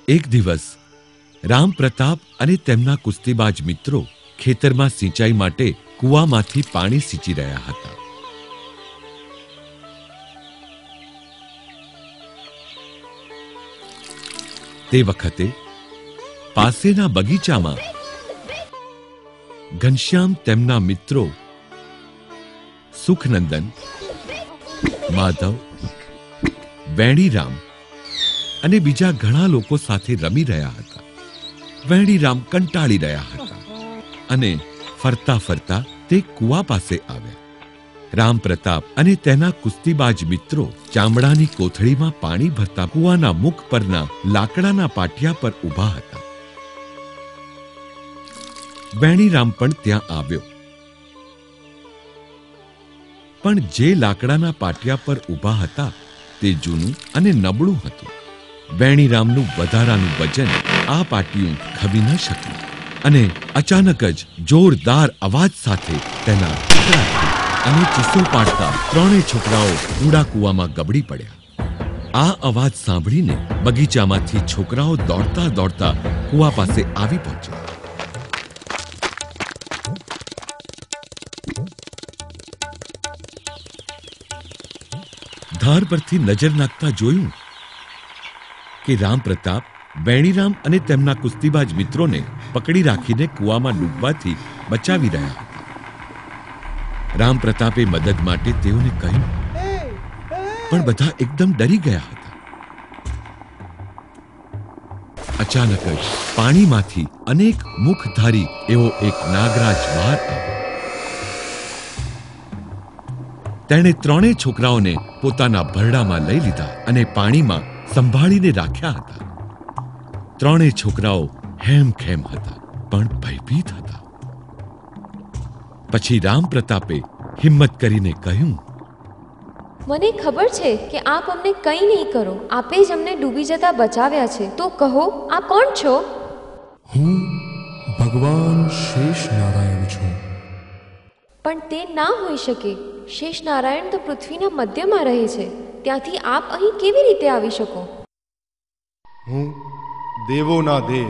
એક દિવસ રામ પ્રતાપ અને તેમના કુસ્તીબાજ મિત્રો ખેતરમાં સિંચાઈ માટે કૂવામાંથી પાણી સિંચી રહ્યા હતા. તે વખતે પાસેના બગીચામાં ઘનશ્યામ તેમના મિત્રો સુખનંદન, માધવ, વેણીરામ અને બીજા ઘણા લોકો સાથે રમી રહ્યા હતા. વેણીરામ કંટાળી રહ્યા હતા અને ફરતા ફરતા તે કૂવા પાસે આવ્યા. રામ પ્રતાપ અને તેના કુસ્તીબાજ મિત્રો ચામડાની કોથળીમાં પાણી ભરતા કૂવાના મુખ પરના લાકડાના પાટિયા પર ઊભા હતા. વેણીરામ પણ ત્યાં આવ્યો, પણ જે લાકડાના પાટિયા પર ઊભા હતા તે જૂનું અને નબળું હતું. વેણીરામનું વધારાનું વજન આ પાટિયું ખવી ન શક્યું અને અચાનક જ જોરદાર અવાજ સાથે તેના ટુકડા અને ચીસો પાડતા ત્રણેય છોકરાઓ ઊંડા કૂવામાં ગબડી પડ્યા. આ અવાજ સાંભળીને બગીચામાંથી છોકરાઓ દોડતા દોડતા કૂવા પાસે આવી પહોંચ્યા. ધાર પરથી નજર નાખતા જોયું કે રામ પ્રતાપ વેણીરામ અને તેમના કુસ્તીબાજ મિત્રોને પકડી રાખીને કૂવામાં ડૂબવાથી બચાવી રહ્યા હતા. રામ પ્રતાપે મદદ માટે તેઓને કહ્યું, પણ બધા એકદમ ડરી ગયા હતા. અચાનક જ પાણીમાંથી અનેક મુખધારી એવો એક નાગરાજ બહાર આવ્યો. તેણે ત્રણેય છોકરાઓને પોતાના ભરડામાં લઈ લીધા અને પાણીમાં સંભાળીને રાખ્યા હતા. ત્રણેય છોકરાઓ હેમખેમ હતા, પણ ભયભીત હતા. પછી રામ પ્રતાપે હિંમત કરીને કહ્યું, મને ખબર છે કે આપ અમને કંઈ નહીં કરો. આપે જ અમને ડૂબી જતા બચાવ્યા છે. તો કહો, આપ કોણ છો? હું ભગવાન શેષ નારાયણ છું. પણ તે ના હોઈ શકે. શેષ નારાયણ તો પૃથ્વીના મધ્યમાં રહે છે. ત્યાંથી આપ અહીં કેવી રીતે આવી શકો? હું દેવોના દેવ,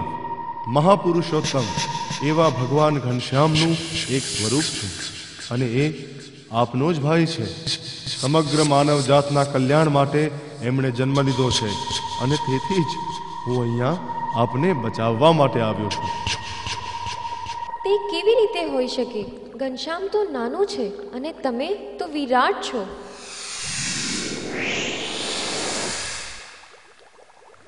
મહાપુરુષોત્તમ એવા ભગવાન ઘનશ્યામનું એક સ્વરૂપ છું અને એ આપનો જ ભાઈ છે. સમગ્ર માનવ જાતના કલ્યાણ માટે એમણે જન્મ લીધો છે અને તેથી જ હું અહીંયા આપને બચાવવા માટે આવ્યો છું. તે કેવી રીતે હોઈ શકે? ઘનશ્યામ તો નાનું છે અને તમે તો વિરાટ છો.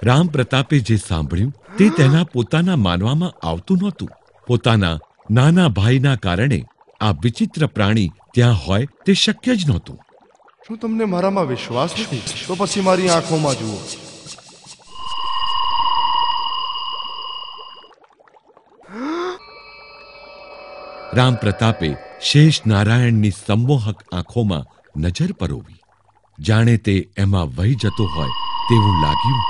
રામ પ્રતાપે જે સાંભળ્યું તે તેના પોતાના માનવામાં આવતું નહોતું. પોતાના નાના ભાઈના કારણે આ વિચિત્ર પ્રાણી ત્યાં હોય તે શક્ય જ નહોતું. શું તમને મારામાં વિશ્વાસ નથી? તો પછી મારી આંખોમાં જુઓ. રામ પ્રતાપે શેષ નારાયણની સંમોહક આંખોમાં નજર પરોવી. જાણે તે એમાં વહી જતો હોય તેવું લાગ્યું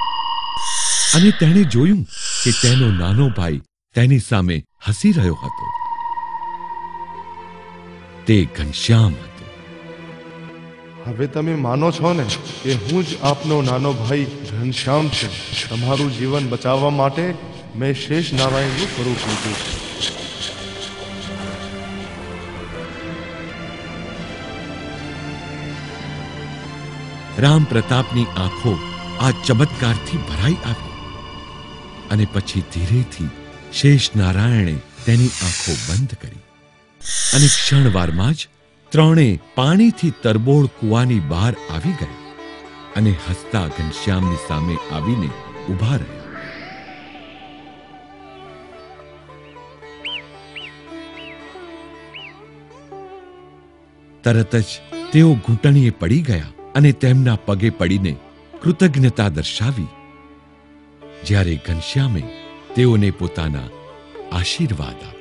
અને તેણે જોયું કે તેનો નાનો ભાઈ તેની સામે હસી રહ્યો હતો. તે ઘનશ્યામ હતો. હવે તમે માનો છો ને કે હું જ આપનો નાનો ભાઈ ઘનશ્યામ છું. તમારું જીવન બચાવવા માટે મેં શેષ નારાયણનું સ્વરૂપ લીધું છે. રામ પ્રતાપની આંખો આ ચમત્કારથી ભરાઈ આવી અને પછી ધીરેથી શેષ નારાયણે તેની આંખો બંધ કરી અને ક્ષણવારમાં જ ત્રણેય પાણીથી તરબોળ કૂવાની બહાર આવી ગયા અને હસતા ઘનશ્યામની સામે આવીને ઊભા રહ્યા. તરત જ તેઓ ઘૂંટણીએ પડી ગયા અને તેમના પગે પડીને કૃતજ્ઞતા દર્શાવી. જ્યારે ઘનશ્યામે તેઓને પોતાના આશીર્વાદ આપ્યા.